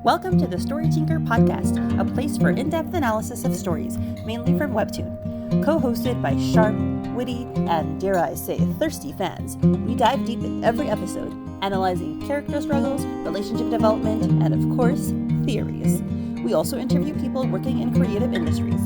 Welcome to the Story Tinker podcast, a place for in-depth analysis of stories, mainly from Webtoon. Co-hosted by sharp, witty, and dare I say, thirsty fans, we dive deep in every episode, analyzing character struggles, relationship development, and of course, theories. We also interview people working in creative industries.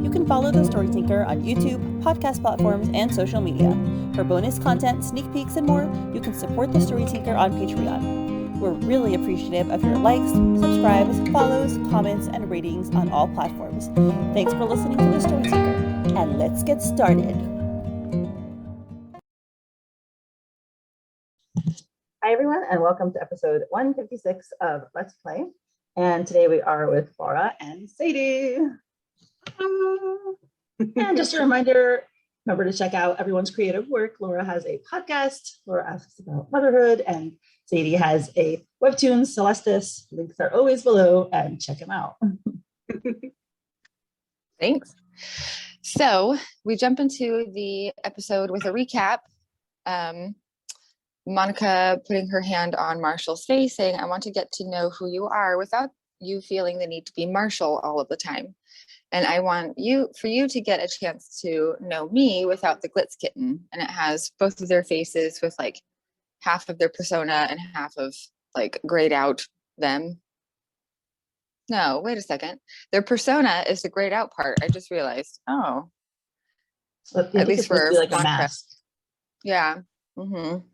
You can follow the Story Tinker on YouTube, podcast platforms, and social media. For bonus content, sneak peeks, and more, you can support the Story Tinker on Patreon. We're really appreciative of your likes, subscribes, follows, comments, and ratings on all platforms. Thanks for listening to the Story Tinker, and let's get started. Hi everyone, and welcome to episode 156 of Let's Play. And today we are with Laura and Sadie. And just a reminder, remember to check out everyone's creative work. Laura has a podcast, Laura Asks About Motherhood, and Sadie has a webtoon, Celestis. Links are always below, and check them out. Thanks. So we jump into the episode with a recap. Monica putting her hand on Marshall's face, saying, I want to get to know who you are without you feeling the need to be Marshall all of the time. And I want for you to get a chance to know me without the glitz kitten. And it has both of their faces with like half of their persona and half of like grayed out them. No, wait a second. Their persona is the grayed out part. I just realized. Oh, So at least for like Monica. a mask. Yeah. Mm-hmm.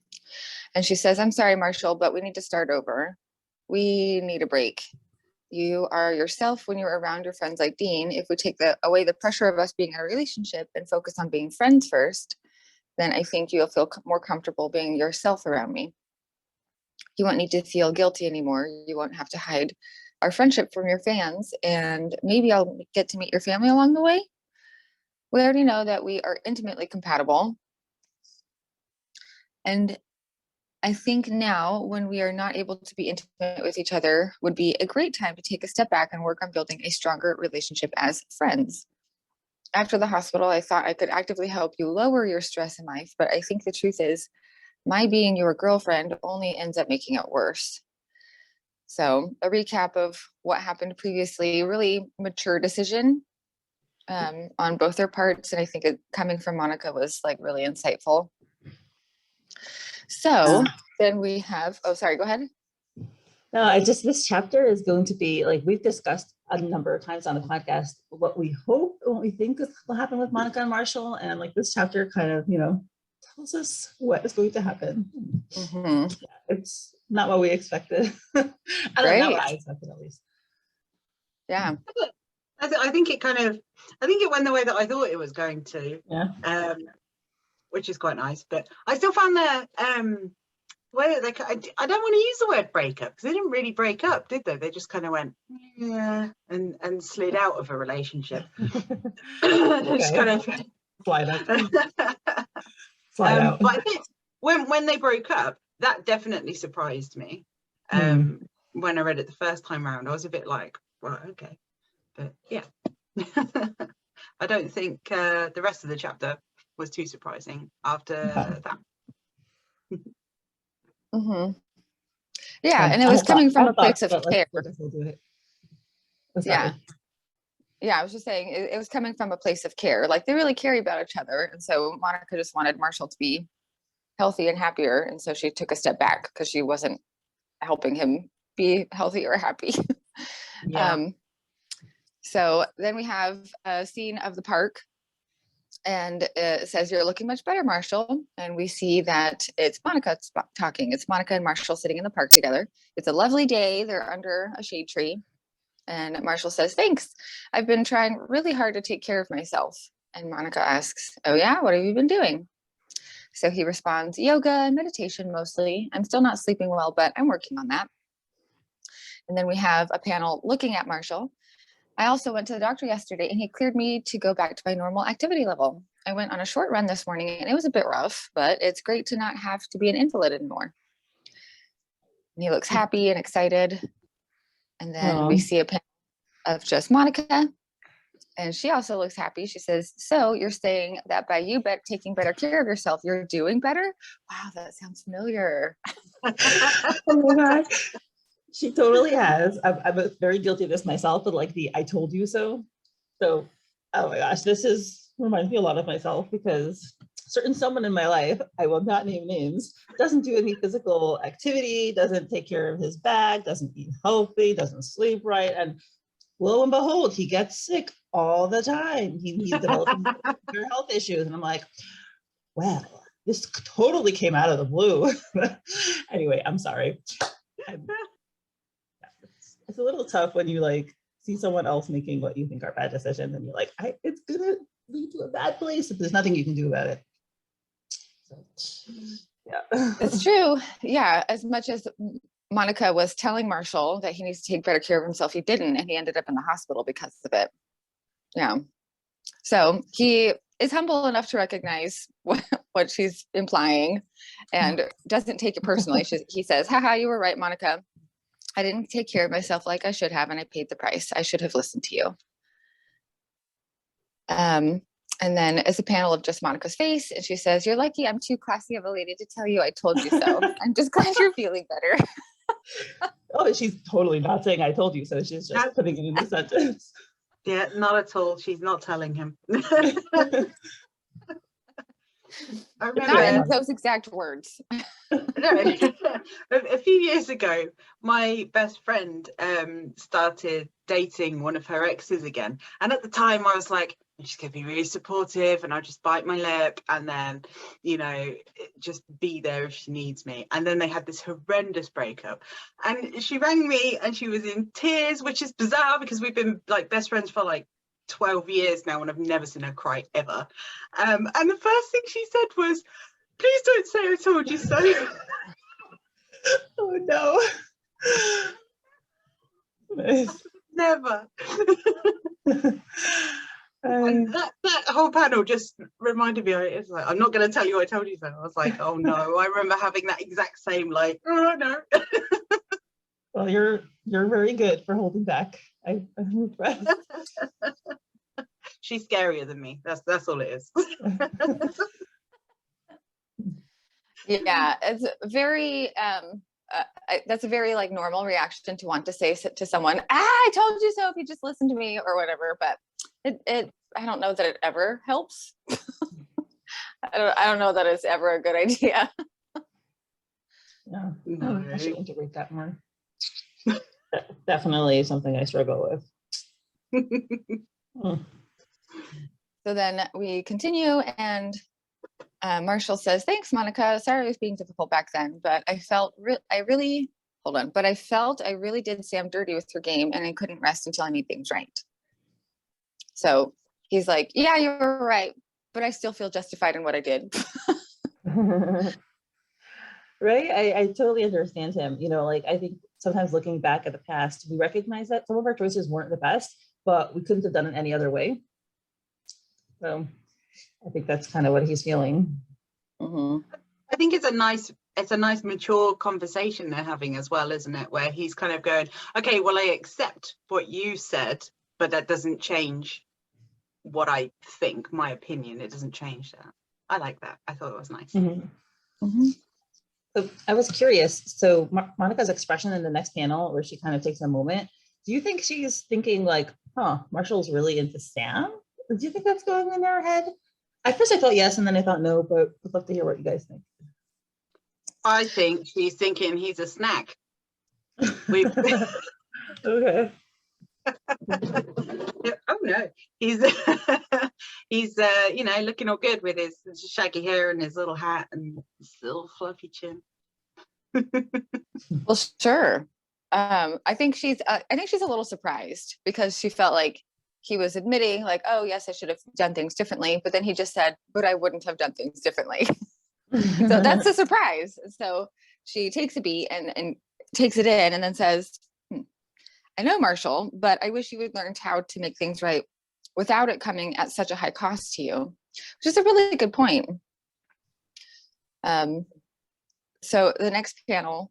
And she says, I'm sorry, Marshall, but we need to start over. We need a break. You are yourself when you're around your friends like Dean. If we take away the pressure of us being in a relationship and focus on being friends first, then I think you'll feel more comfortable being yourself around me. You won't need to feel guilty anymore. You won't have to hide our friendship from your fans, and maybe I'll get to meet your family along the way. We already know that we are intimately compatible. And I think now, when we are not able to be intimate with each other, would be a great time to take a step back and work on building a stronger relationship as friends. After the hospital, I thought I could actively help you lower your stress in life, but I think the truth is, my being your girlfriend only ends up making it worse. So a recap of what happened previously, really mature decision on both their parts. And I think it coming from Monica was like really insightful. So then we have, oh, sorry, go ahead. No, this chapter is going to be, like we've discussed a number of times on the podcast, what we hope and what we think will happen with Monica and Marshall. And like this chapter kind of, tells us what is going to happen. Mm-hmm. Yeah, it's not what we expected. I don't know, not what I expected at least. Yeah. I think it went the way that I thought it was going to. Yeah. Which is quite nice, but I still found that way I don't want to use the word breakup, because they didn't really break up, did they? They just kind of went and slid out of a relationship. Just kind of slide out. But I think when they broke up, that definitely surprised me. When I read it the first time around, I was a bit like, well, okay, but yeah. I don't think the rest of the chapter was too surprising after that. Mm-hmm. Yeah, and it was coming from a place of care. Yeah, I was just saying it was coming from a place of care. Like they really care about each other, and so Monica just wanted Marshall to be healthy and happier, and so she took a step back because she wasn't helping him be healthy or happy. Yeah. So then we have a scene of the park. And it says, you're looking much better, Marshall. And we see that it's Monica talking. It's Monica and Marshall sitting in the park together. It's a lovely day. They're under a shade tree. And Marshall says, thanks. I've been trying really hard to take care of myself. And Monica asks, oh yeah, what have you been doing? So he responds, yoga and meditation mostly. I'm still not sleeping well, but I'm working on that. And then we have a panel looking at Marshall. I also went to the doctor yesterday and he cleared me to go back to my normal activity level. I went on a short run this morning and it was a bit rough, but it's great to not have to be an invalid anymore. And he looks happy and excited. And then we see a panel of just Monica. And she also looks happy. She says, so you're saying that by you taking better care of yourself, you're doing better? Wow, that sounds familiar. Oh my gosh. She totally has. I'm very guilty of this myself, but like the "I told you so." So, oh my gosh, reminds me a lot of myself because certain someone in my life, I will not name names, doesn't do any physical activity, doesn't take care of his back, doesn't eat healthy, doesn't sleep right, and lo and behold, he gets sick all the time. He's developing health issues, and I'm like, well, this totally came out of the blue. Anyway, I'm sorry. It's a little tough when you like see someone else making what you think are bad decisions, and you're like, it's gonna lead to a bad place if there's nothing you can do about it. So, yeah, it's true. Yeah, as much as Monica was telling Marshall that he needs to take better care of himself, he didn't, and he ended up in the hospital because of it. Yeah. So he is humble enough to recognize what she's implying and doesn't take it personally. He says, haha, you were right, Monica. I didn't take care of myself like I should have, and I paid the price. I should have listened to you. And then it's a panel of just Monica's face, and she says, you're lucky I'm too classy of a lady to tell you I told you so. I'm just glad you're feeling better. Oh, she's totally not saying I told you so. She's just putting it in the sentence. Yeah, not at all. She's not telling him. I remember, not in those exact words. No, a few years ago, my best friend started dating one of her exes again. And at the time I was like, she's going to be really supportive and I'll just bite my lip and then, just be there if she needs me. And then they had this horrendous breakup. And she rang me and she was in tears, which is bizarre because we've been like best friends for like 12 years now and I've never seen her cry ever. And the first thing she said was, please don't say I told you so. Oh no. Nice. Never. And that whole panel just reminded me, it's like, I'm not going to tell you I told you so. I was like, oh no. I remember having that exact same like, oh no. Well, you're very good for holding back. I'm impressed. She's scarier than me. That's all it is. Yeah, it's very that's a very like normal reaction to want to say to someone, I told you so if you just listen to me or whatever, but it I don't know that it ever helps. I don't know that it's ever a good idea. Yeah, no. I should integrate that more. Definitely something I struggle with. So then we continue and Marshall says, thanks, Monica. Sorry I was being difficult back then, but I felt I really did Sam dirty with her game and I couldn't rest until I made things right. So he's like, yeah, you were right, but I still feel justified in what I did. Right? I totally understand him. Like I think sometimes looking back at the past, we recognize that some of our choices weren't the best, but we couldn't have done it any other way. So I think that's kind of what he's feeling. Mm-hmm. I think it's a nice mature conversation they're having as well, isn't it? Where he's kind of going, okay, well, I accept what you said, but that doesn't change what I think, my opinion. It doesn't change that. I like that. I thought it was nice. Mm-hmm. Mm-hmm. So I was curious. So Monica's expression in the next panel, where she kind of takes a moment, do you think she's thinking like, Marshall's really into Sam? Do you think that's going in her head? At first I thought yes, and then I thought no, but I'd love to hear what you guys think. I think she's thinking he's a snack. Okay. Oh no, he's looking all good with his shaggy hair and his little hat and his little fluffy chin. Well, sure. I think she's a little surprised because she felt like he was admitting like, oh yes, I should have done things differently, but then he just said, but I wouldn't have done things differently. So that's a surprise. So she takes a beat and takes it in and then says, I know, Marshall, but I wish you would learn how to make things right without it coming at such a high cost to you, which is a really good point. So the next panel,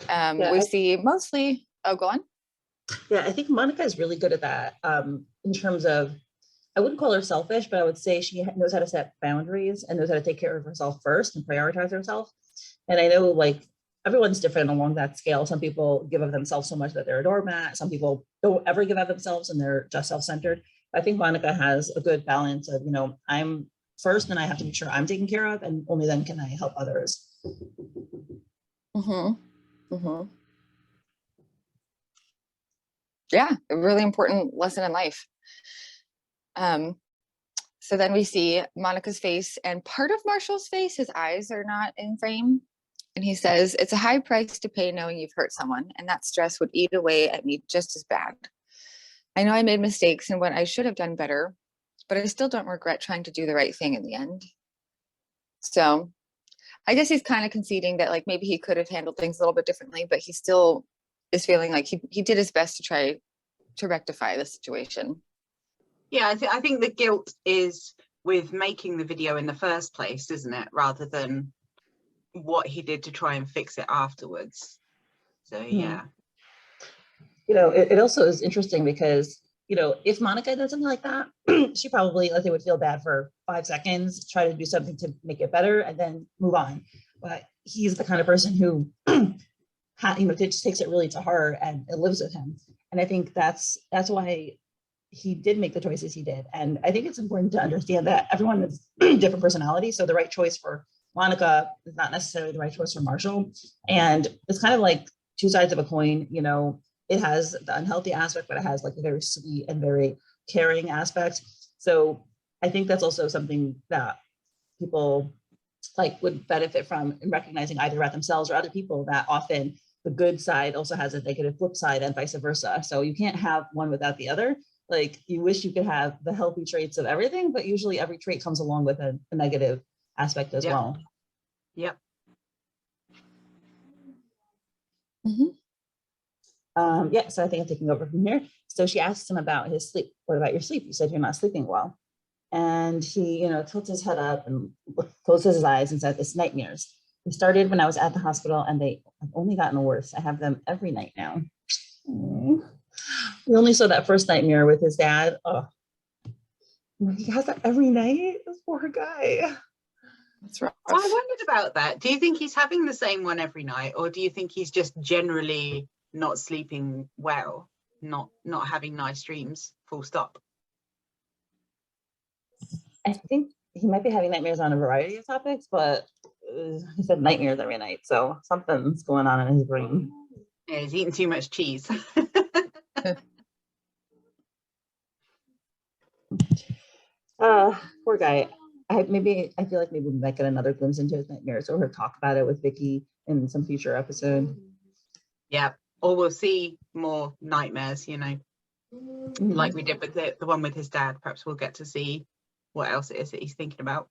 we see mostly, go on. Yeah, I think Monica is really good at that in terms of, I wouldn't call her selfish, but I would say she knows how to set boundaries and knows how to take care of herself first and prioritize herself. And I know like everyone's different along that scale. Some people give of themselves so much that they're a doormat. Some people don't ever give of themselves and they're just self-centered. I think Monica has a good balance of, I'm first and I have to make sure I'm taken care of, and only then can I help others. Yeah, a really important lesson in life. So then we see Monica's face and part of Marshall's face. His eyes are not in frame. And he says, "It's a high price to pay knowing you've hurt someone, and that stress would eat away at me just as bad. I know I made mistakes and what I should have done better, but I still don't regret trying to do the right thing in the end." So I guess he's kind of conceding that like maybe he could have handled things a little bit differently, but he still is feeling like he did his best to try to rectify the situation. Yeah, I think the guilt is with making the video in the first place, isn't it? Rather than what he did to try and fix it afterwards. So yeah. It also is interesting because, if Monica did something like that, she probably, like, they would feel bad for 5 seconds, try to do something to make it better, and then move on. But he's the kind of person who, just takes it really to heart, and it lives with him. And I think that's why he did make the choices he did. And I think it's important to understand that everyone has different personalities. So the right choice for Monica is not necessarily the right choice for Marshall. And it's kind of like two sides of a coin. It has the unhealthy aspect, but it has like a very sweet and very caring aspect. So I think that's also something that people would benefit from in recognizing either about themselves or other people, that often the good side also has a negative flip side and vice versa. So you can't have one without the other. Like, you wish you could have the healthy traits of everything, but usually every trait comes along with a negative aspect as well. Yep. So I think I'm taking over from here. So she asks him about his sleep. "What about your sleep? You said you're not sleeping well." And he, tilts his head up and closes his eyes and says, "It's nightmares. They started when I was at the hospital and they have only gotten worse. I have them every night now." We only saw that first nightmare with his dad. Oh, he has that every night. This poor guy. That's rough. Well, I wondered about that. Do you think he's having the same one every night, or do you think he's just generally not sleeping well, not having nice dreams, full stop? I think he might be having nightmares on a variety of topics, but he said nightmares every night. So something's going on in his brain. Yeah, he's eating too much cheese. Poor guy. I feel like maybe we might get another glimpse into his nightmares, or he'll talk about it with Vicky in some future episode. Yeah, or we'll see more nightmares, like we did with the one with his dad. Perhaps we'll get to see what else it is that he's thinking about.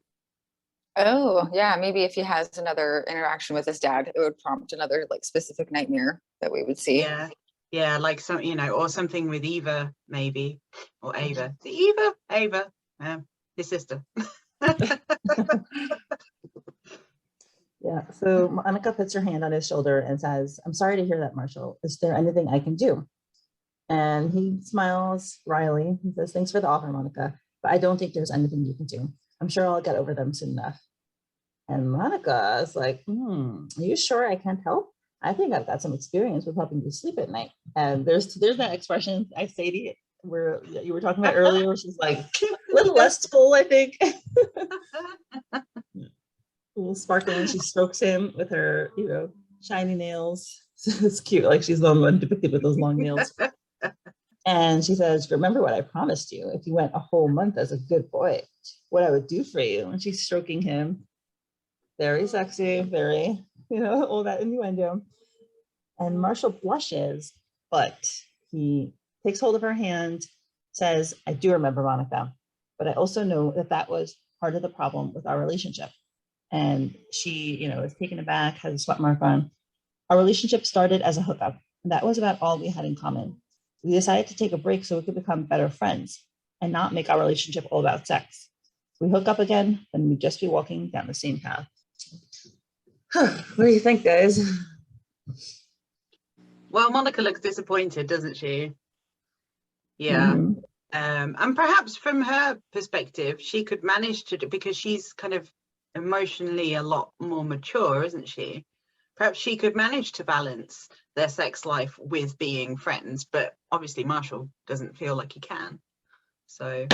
Oh, yeah, maybe if he has another interaction with his dad, it would prompt another specific nightmare that we would see. Yeah, like some, or something with Eva, maybe, or Ava. Ava, his sister. Yeah, so Monica puts her hand on his shoulder and says, "I'm sorry to hear that, Marshall. Is there anything I can do?" And he smiles wryly. He says, "Thanks for the offer, Monica, but I don't think there's anything you can do. I'm sure I'll get over them soon enough." And Monica is like, "Are you sure I can't help? I think I've got some experience with helping you sleep at night." And there's that expression I Sadie, where you were talking about earlier, where she's like, a little lustful, I think. A little sparkling. She strokes him with her, shiny nails. It's cute. Like, she's the only one depicted with those long nails. And she says, "Remember what I promised you. If you went a whole month as a good boy, what I would do for you." And she's stroking him. Very sexy, very, all that innuendo. And Marshall blushes, but he takes hold of her hand, says, "I do remember, Monica, but I also know that was part of the problem with our relationship." And she, is taken aback, has a sweat mark on. "Our relationship started as a hookup, and that was about all we had in common. We decided to take a break so we could become better friends and not make our relationship all about sex. If we hook up again, then we'd just be walking down the same path." What do you think, guys? Well, Monica looks disappointed, doesn't she? Yeah. And perhaps from her perspective, she could manage to do, because she's kind of emotionally a lot more mature, isn't she? perhaps she could manage to balance their sex life with being friends, but obviously Marshall doesn't feel like he can. So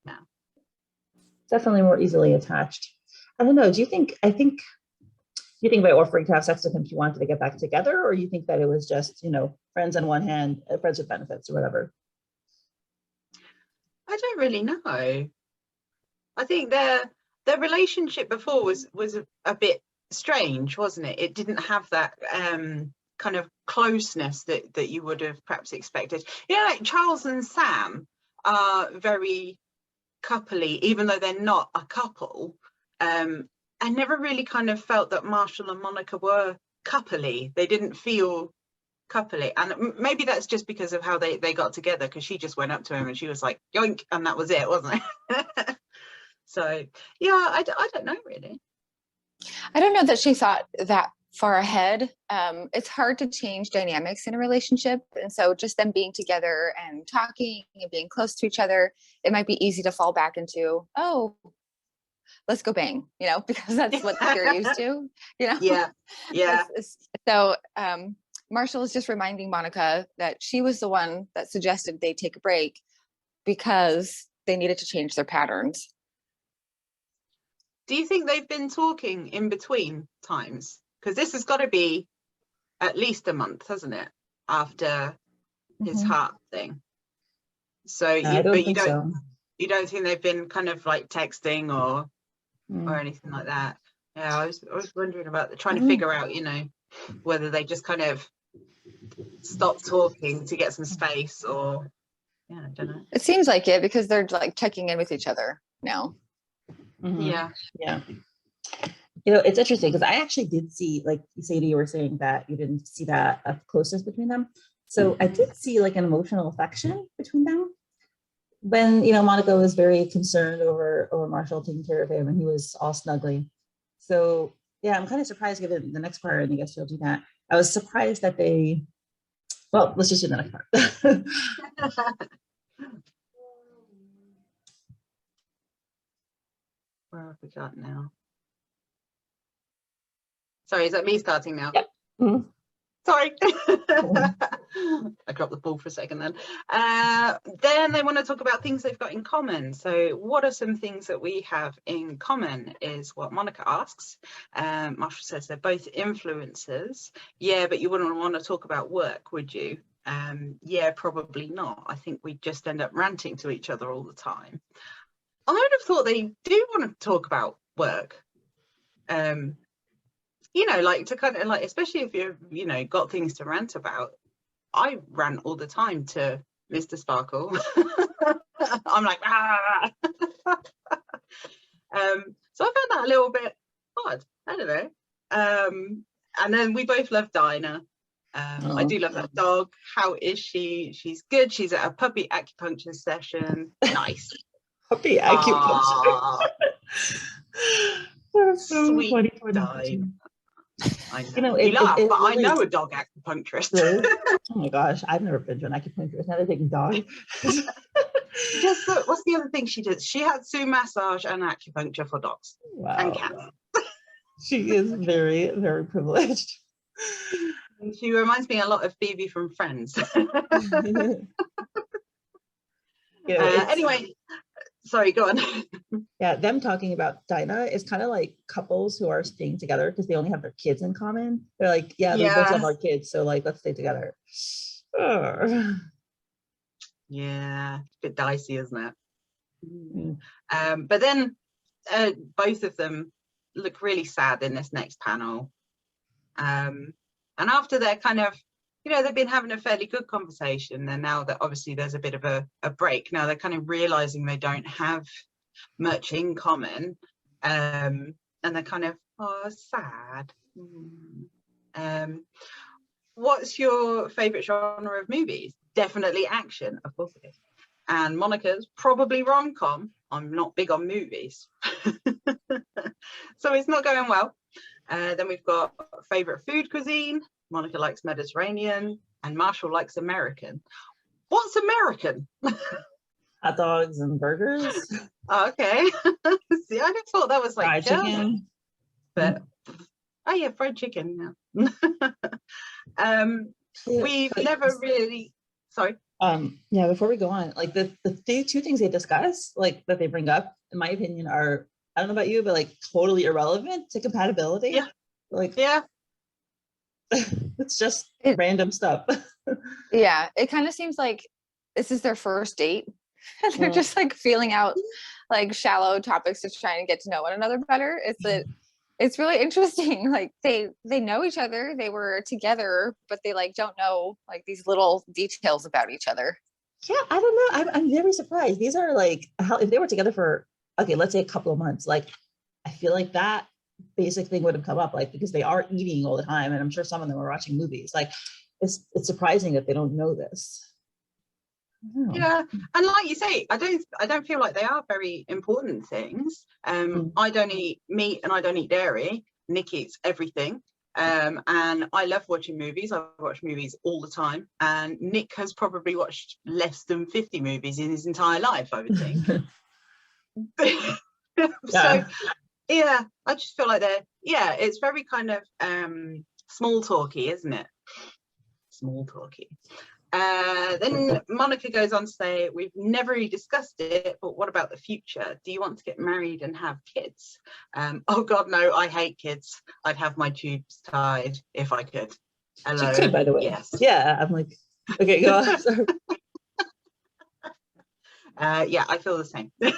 yeah, definitely more easily attached. I don't know. You think they were offering to have sex with him, he wanted to get back together, or you think that it was just, friends on one hand, friends with benefits or whatever? I don't really know. I think their relationship before was a bit strange, wasn't it? It didn't have that kind of closeness that you would have perhaps expected. Like Charles and Sam are very coupley, even though they're not a couple. I never really kind of felt that Marshall and Monica were coupley. They didn't feel coupley, and maybe that's just because of how they got together, because she just went up to him and she was like yoink, and that was it, wasn't it? So yeah, I don't know really. I don't know that she thought that far ahead. It's hard to change dynamics in a relationship, and so just them being together and talking and being close to each other, it might be easy to fall back into, oh, let's go bang, because that's what you're used to, Yeah. So Marshall is just reminding Monica that she was the one that suggested they take a break because they needed to change their patterns. Do you think they've been talking in between times? Because this has got to be at least a month, hasn't it, after his heart thing? So I don't think so. You don't think they've been kind of like texting or anything like that? Yeah, I was wondering about trying to figure out, whether they just kind of stopped talking to get some space, or I don't know. It seems like it, because they're like checking in with each other now. Yeah. It's interesting because I actually did see, like Sadie, you were saying that you didn't see that closeness between them. So I did see like an emotional affection between them when Monica was very concerned over Marshall taking care of him, and he was all snuggly. So yeah, I'm kind of surprised, given the next part, and I guess you'll do that. I was surprised that let's just do the next part. Where have we got now? Sorry, is that me starting now? Yep. Mm-hmm. Sorry. I dropped the ball for a second then. Then they want to talk about things they've got in common. So what are some things that we have in common is what Monica asks. Marshall says they're both influencers. Yeah, but you wouldn't want to talk about work, would you? Yeah, probably not. I think we just end up ranting to each other all the time. I would have thought they do want to talk about work. Like to kind of like, especially if you've, got things to rant about. I rant all the time to Mr. Sparkle. I'm like, ah. So I found that a little bit odd. I don't know. And then we both love Dinah. I do love that dog. How is she? She's good. She's at a puppy acupuncture session. Nice. Puppy acupuncture. That's so Sweet funny. Dinah. I know. You laugh, but I know a dog acupuncturist. Really? Oh my gosh, I've never been to an acupuncturist. Now they're taking dog. What's the other thing she did? She had Sue massage and acupuncture for dogs and cats. She is very, very privileged. She reminds me a lot of Phoebe from Friends. Anyway, sorry, go on. Yeah, them talking about Dinah is kind of like couples who are staying together because they only have their kids in common. They're like, we both have our kids, so like, let's stay together. Yeah, it's a bit dicey, isn't it? But then both of them look really sad in this next panel. And after they're kind of, they've been having a fairly good conversation, and now that obviously there's a bit of a break, now they're kind of realizing they don't have much in common, and they're kind of sad. What's your favorite genre of movies? Definitely action, of course it is. And Monica's probably rom-com. I'm not big on movies. So it's not going well. Then we've got favorite food cuisine. Monica likes Mediterranean and Marshall likes American. What's American? Hot dogs and burgers. Okay. See, I just thought that was like fried chicken. But Oh yeah, fried chicken. Yeah. We've never really. Sorry. Yeah, before we go on, like the two things they discuss, like that they bring up, in my opinion, are, I don't know about you, but like totally irrelevant to compatibility. Yeah. Like, yeah, it's just random stuff. Yeah, it kind of seems like this is their first date. And they're just like feeling out like shallow topics, just trying to get to know one another better. It's really interesting. Like they know each other, they were together, but they like don't know like these little details about each other. Yeah, I don't know. I'm very surprised. These are like, how, if they were together for, okay, let's say a couple of months, like I feel like that basic thing would have come up, like, because they are eating all the time, and I'm sure some of them are watching movies. Like, it's surprising that they don't know this. Yeah, and like you say, I don't feel like they are very important things. I don't eat meat and I don't eat dairy. Nick eats everything. And I love watching movies. I watch movies all the time, and Nick has probably watched less than 50 movies in his entire life, I would think. So yeah, I just feel like it's very kind of small talky, isn't it? Small talky. Then Monica goes on to say, we've never really discussed it, but what about the future? Do you want to get married and have kids? Oh God, no, I hate kids. I'd have my tubes tied if I could. Hello. She could, by the way. Yes. Yeah, I'm like, okay, go on. Sorry. Yeah, I feel the same. No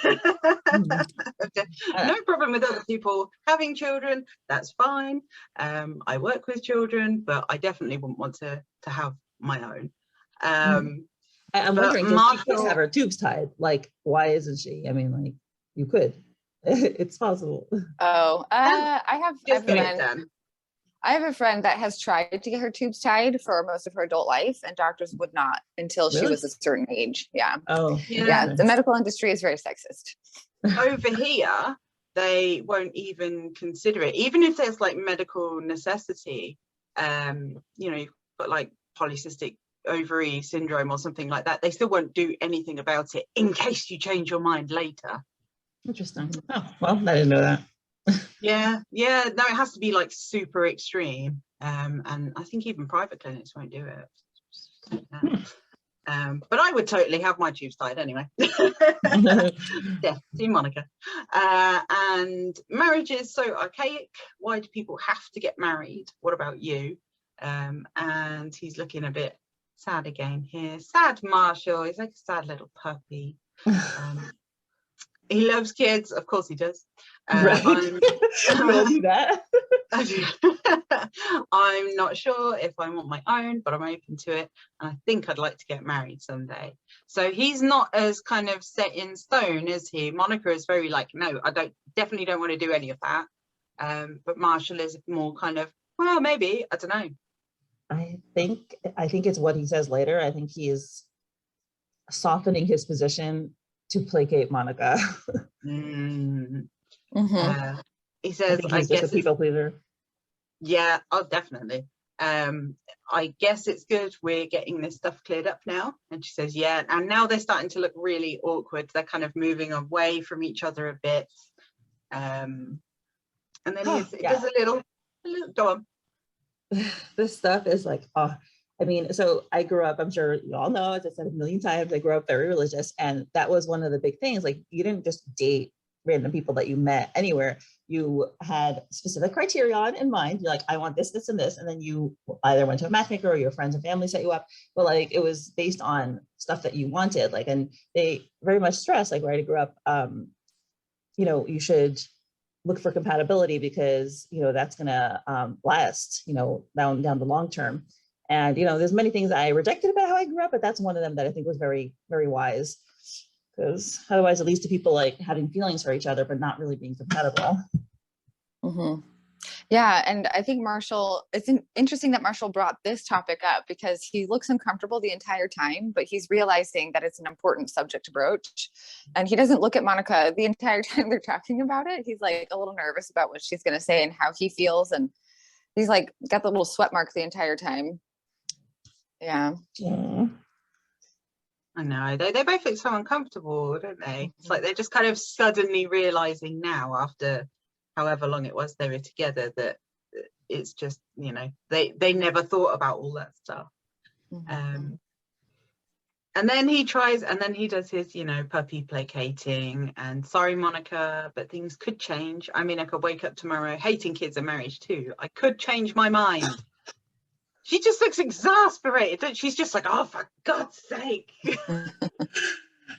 problem with other people having children. That's fine. I work with children, but I definitely wouldn't want to have my own. I'm wondering, does she have her tubes tied? Like, why isn't she? I mean, like, you could. It's possible. Oh, I have a friend that has tried to get her tubes tied for most of her adult life, and doctors would not until she was a certain age. Yeah. Oh, yeah. The medical industry is very sexist. Over here, they won't even consider it, even if there's like medical necessity. You've got like polycystic ovary syndrome or something like that. They still won't do anything about it in case you change your mind later. Interesting. Oh, well, I didn't know that. Yeah, no, it has to be like super extreme, and I think even private clinics won't do it. But I would totally have my tubes tied anyway. Yeah, see Monica. And marriage is so archaic. Why do people have to get married? What about you? And he's looking a bit sad again here. Sad Marshall. He's like a sad little puppy. He loves kids, of course he does. Right. We'll do that. I'm not sure if I want my own, but I'm open to it. And I think I'd like to get married someday. So he's not as kind of set in stone, is he? Monica is very like, no, I definitely don't want to do any of that. But Marshall is more kind of, well, maybe, I don't know. I think it's what he says later. I think he is softening his position to placate Monica. He says, I guess a people pleaser. Yeah, oh, definitely. I guess it's good we're getting this stuff cleared up now. And she says, yeah. And now they're starting to look really awkward. They're kind of moving away from each other a bit. And then he does a little, go on. This stuff is like, I mean, so I grew up, I'm sure you all know, as I said a million times, I grew up very religious. And that was one of the big things. Like, you didn't just date random people that you met anywhere. You had specific criteria in mind. You're like, I want this, this, and this. And then you either went to a matchmaker or your friends and family set you up. But like, it was based on stuff that you wanted. Like, and they very much stress, like where I grew up, you should look for compatibility because, that's going to last, down the long term. And, there's many things I rejected about how I grew up, but that's one of them that I think was very, very wise. Because otherwise it leads to people like having feelings for each other, but not really being compatible. Mm-hmm. Yeah. And I think it's interesting that Marshall brought this topic up because he looks uncomfortable the entire time, but he's realizing that it's an important subject to broach. And he doesn't look at Monica the entire time they're talking about it. He's like a little nervous about what she's going to say and how he feels. And he's like got the little sweat mark the entire time. Yeah. I know, they both look so uncomfortable, don't they? It's like they're just kind of suddenly realizing now, after however long it was they were together, that it's just, you know, they never thought about all that stuff. And then he does his, you know, puppy placating and sorry, Monica, but things could change. I mean, I could wake up tomorrow hating kids and marriage too. I could change my mind. She just looks exasperated. She's just like, oh, for God's sake.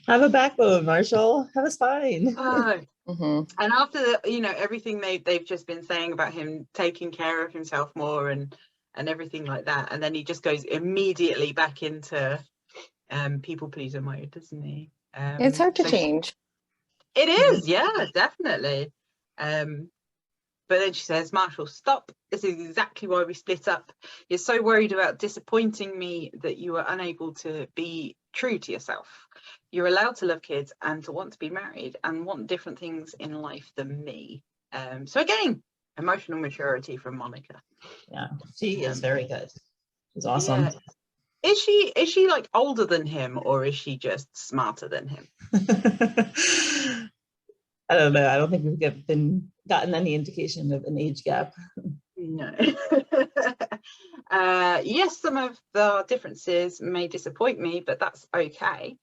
Have a backbone, Marshall. Have a spine. Oh. And after the, you know, everything they've just been saying about him taking care of himself more and everything like that, and then he just goes immediately back into people pleaser mode, doesn't he? It's hard to change. It is, yeah, definitely. But then she says, Marshall, stop. This is exactly why we split up. You're so worried about disappointing me that you are unable to be true to yourself. You're allowed to love kids and to want to be married and want different things in life than me. So again, emotional maturity from Monica. Yeah, she is very good. She's awesome. Yeah. Is she like older than him, or is she just smarter than him? I don't know. I don't think we've gotten any indication of an age gap. No. Yes, some of the differences may disappoint me, but that's okay.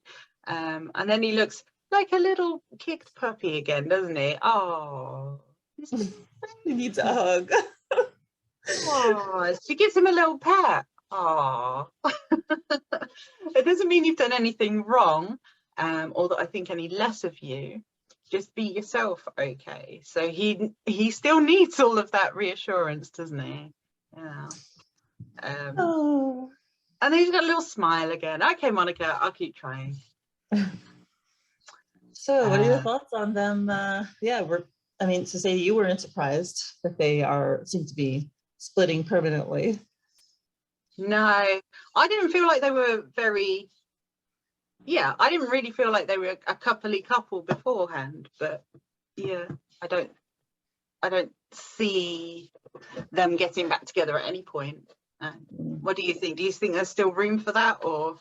And then he looks like a little kicked puppy again, doesn't he? Oh, He needs a hug. oh, she gives him a little pat. Oh, it doesn't mean you've done anything wrong, or that I think any less of you. Just be yourself, okay? So he still needs all of that reassurance, doesn't he? Yeah. Oh. And then he's got a little smile again. Okay, Monica, I'll keep trying. So what are your thoughts on them? So say you weren't surprised that they seem to be splitting permanently. No, I didn't feel like they were I didn't really feel like they were a coupley couple beforehand, but yeah, I don't see them getting back together at any point. What do you think? Do you think there's still room for that, or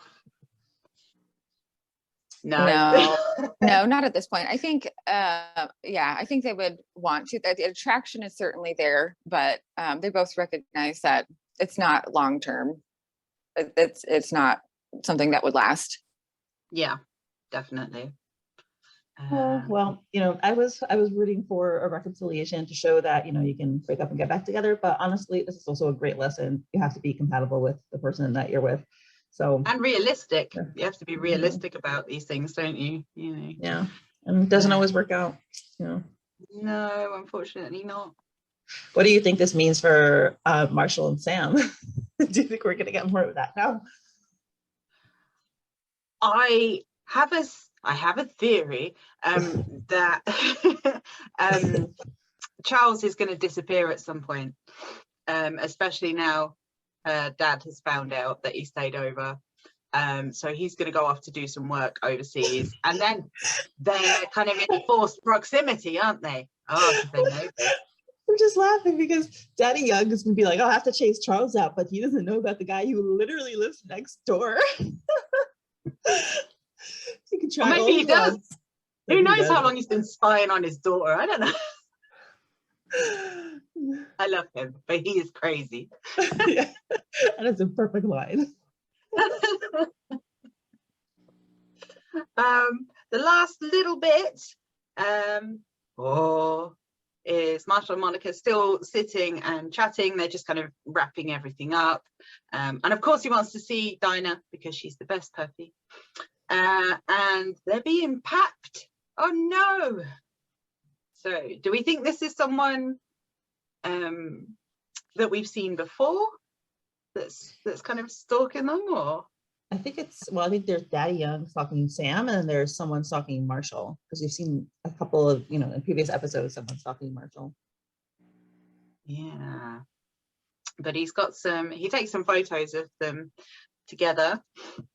no? No, not at this point. I think I think they would want to. The attraction is certainly there, but they both recognize that it's not long term. It's not something that would last. Yeah, definitely. Well, you know, I was rooting for a reconciliation to show that, you know, you can break up and get back together. But honestly, this is also a great lesson. You have to be compatible with the person that you're with. So, and realistic. You have to be realistic about these things, don't you? You know. Yeah, and it doesn't always work out. You know. No, unfortunately not. What do you think this means for Marshall and Sam? Do you think we're going to get more of that now? I have a theory that Charles is going to disappear at some point, especially now Dad has found out that he stayed over. So he's going to go off to do some work overseas, and then they're kind of in forced proximity, aren't they? Oh, they know. I'm just laughing because Daddy Young is going to be like, I'll have to chase Charles out, but he doesn't know about the guy who literally lives next door. You can try. Well, maybe he does. Who knows how long he's been spying on his daughter? I don't know. I love him, but he is crazy. Yeah. And it's a perfect line. The last little bit is Marshall and Monica still sitting and chatting. They're just kind of wrapping everything up. And of course he wants to see Dinah because she's the best puppy. And they're being papped. Oh no. So do we think this is someone that we've seen before that's kind of stalking them, or? I think there's Daddy Young stalking Sam, and then there's someone stalking Marshall, because we've seen a couple of, you know, in previous episodes, someone stalking Marshall. Yeah, but he takes some photos of them together,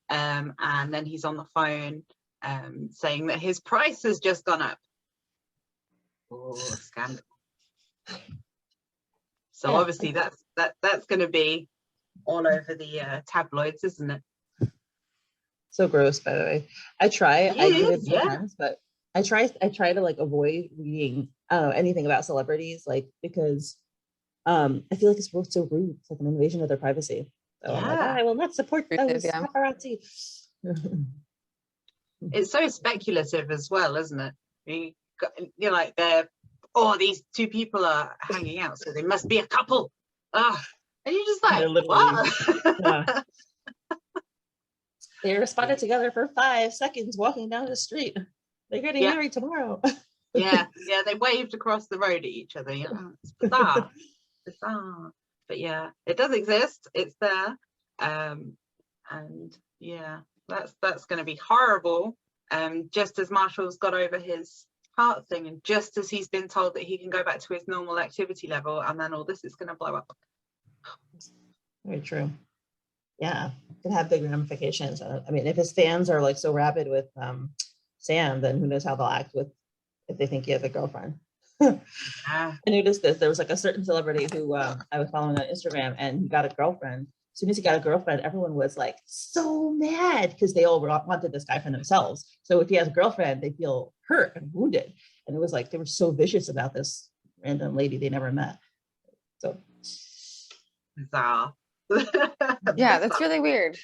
and then he's on the phone saying that his price has just gone up. Oh, scandal. So obviously that's going to be all over the tabloids, isn't it? So gross, by the way. I do it sometimes, but I try to like avoid reading anything about celebrities, like, because I feel like it's so rude. It's like an invasion of their privacy. So I'm like, I will not support those paparazzi. It's so speculative as well, isn't it? You're like, these two people are hanging out, so they must be a couple. And you're just like, what? They were spotted together for 5 seconds walking down the street. They're getting married tomorrow. yeah, they waved across the road at each other. It's bizarre. But yeah, it does exist. It's there. And yeah, that's going to be horrible. Just as Marshall's got over his heart thing, and just as he's been told that he can go back to his normal activity level, and then all this is going to blow up. Very true. Yeah, it can have big ramifications. I mean, if his fans are like so rabid with Sam, then who knows how they'll act if they think he has a girlfriend. I noticed this. There was like a certain celebrity who I was following on Instagram, and he got a girlfriend. As soon as he got a girlfriend, everyone was like so mad because they all wanted this guy for themselves. So if he has a girlfriend, they feel hurt and wounded. And it was like they were so vicious about this random lady they never met. So bizarre. Yeah, that's really weird.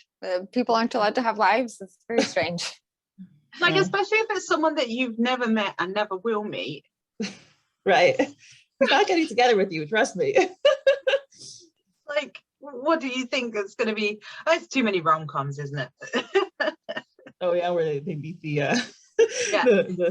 People aren't allowed to have lives. It's very strange. Like, especially if it's someone that you've never met and never will meet. Right. We're not getting together with you, trust me. Like, what do you think it's going to be? It's too many rom-coms, isn't it? Oh yeah, where they meet the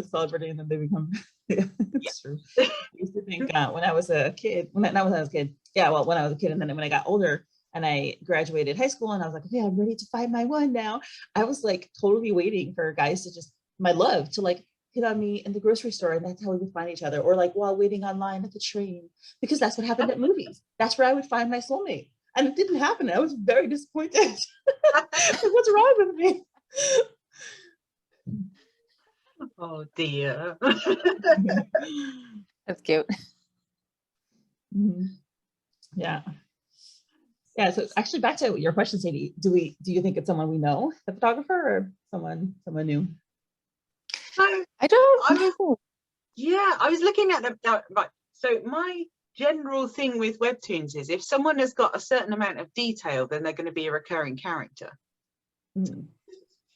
celebrity and then they become it's true. I used to think when I was a kid, when I was a kid, and then when I got older and I graduated high school and I was like, okay, I'm ready to find my one now. I was like totally waiting for guys to my love to like hit on me in the grocery store, and that's how we would find each other, or like while waiting online at the train, because that's what happened at movies. That's where I would find my soulmate. And it didn't happen. I was very disappointed. What's wrong with me? Oh dear. That's cute. Mm-hmm. Yeah. Yeah. So actually, back to your question, Sadie. Do you think it's someone we know, the photographer, or someone new? I don't know. Yeah, I was looking at them. Right. So my general thing with webtoons is if someone has got a certain amount of detail, then they're going to be a recurring character.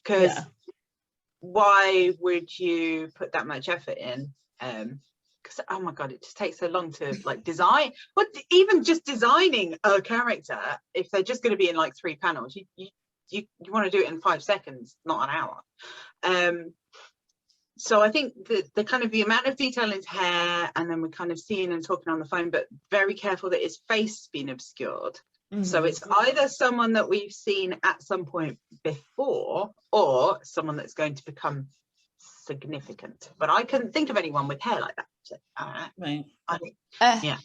Because why would you put that much effort in? Because oh my god, it just takes so long to like design. But even just designing a character, if they're just going to be in like 3 panels, you want to do it in 5 seconds, not an hour. So I think the kind of the amount of detail in his hair, and then we're kind of seeing and talking on the phone, but very careful that his face has been obscured. So it's either someone that we've seen at some point before, or someone that's going to become significant. But I couldn't think of anyone with hair like that. So, right. I think, yeah.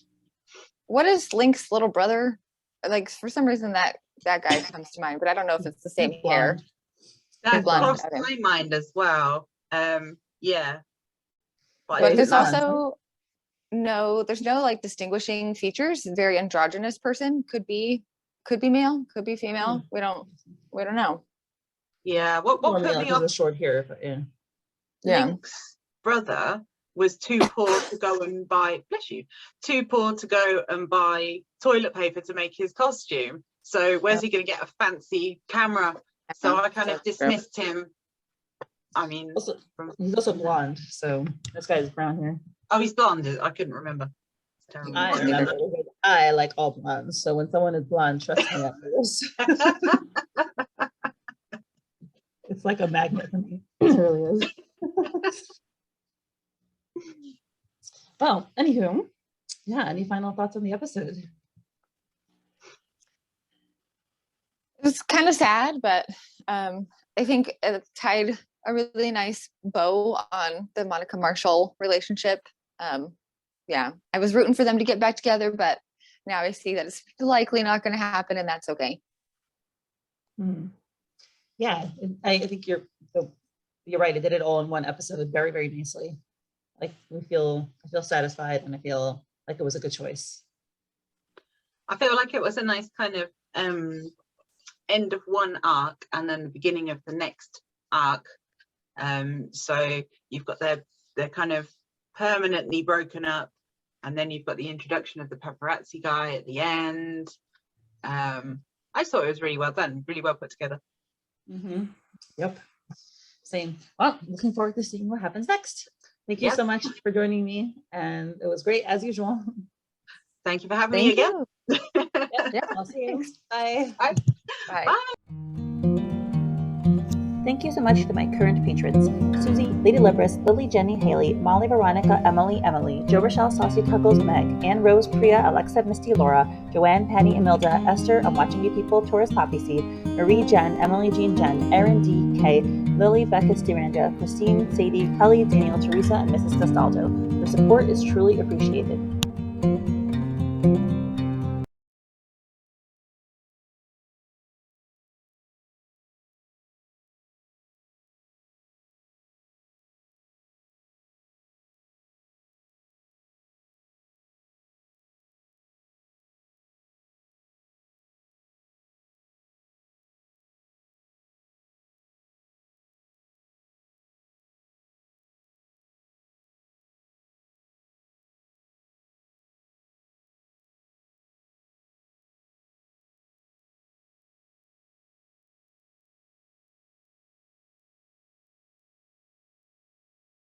What is Link's little brother? Like for some reason that guy comes to mind, but I don't know if it's the same hair. That crossed my mind as well. Yeah. But there's also there's no like distinguishing features. Very androgynous person, could be male, could be female. We don't know. Yeah, what put me off short hair, but yeah. Link's brother was too poor to go and buy toilet paper to make his costume. So where's he going to get a fancy camera? So I kind of dismissed him. I mean, he's also blonde, so this guy's brown hair. Oh, he's blonde. I couldn't remember. I remember. I like all blondes, so when someone is blonde, trust me, I know this. It's like a magnet for me. It really is. Well, anywho, yeah. Any final thoughts on the episode? It was kind of sad, but I think it tied a really nice bow on the Monica Marshall relationship. Yeah, I was rooting for them to get back together, but now I see that it's likely not going to happen, and that's okay. Yeah, I think you're right. It did it all in one episode, very, very nicely. Like I feel satisfied, and I feel like it was a good choice. I feel like it was a nice kind of end of one arc, and then the beginning of the next arc. So you've got they're kind of permanently broken up, and then you've got the introduction of the paparazzi guy at the end. I thought it was really well done, really well put together. Yep, same. Well, looking forward to seeing what happens next. Thank you Yep. so much for joining me, and it was great as usual. Thank you for having me again. Yeah, I'll see you. Bye. bye. Thank you so much to my current patrons: Susie, Lady Libris, Lily, Jenny, Haley, Molly, Veronica, Emily, Joe, Rochelle, Saucy Cuckles, Meg, Anne, Rose, Priya, Alexa, Misty, Laura, Joanne, Patty, Emilda, Esther, I'm Watching You People, Taurus, Poppy Seed, Marie, Jen, Emily, Jean, Jen, Erin, D, K, Lily, Becca, Stiranda, Christine, Sadie, Kelly, Daniel, Teresa, and Mrs. Castaldo. Your support is truly appreciated.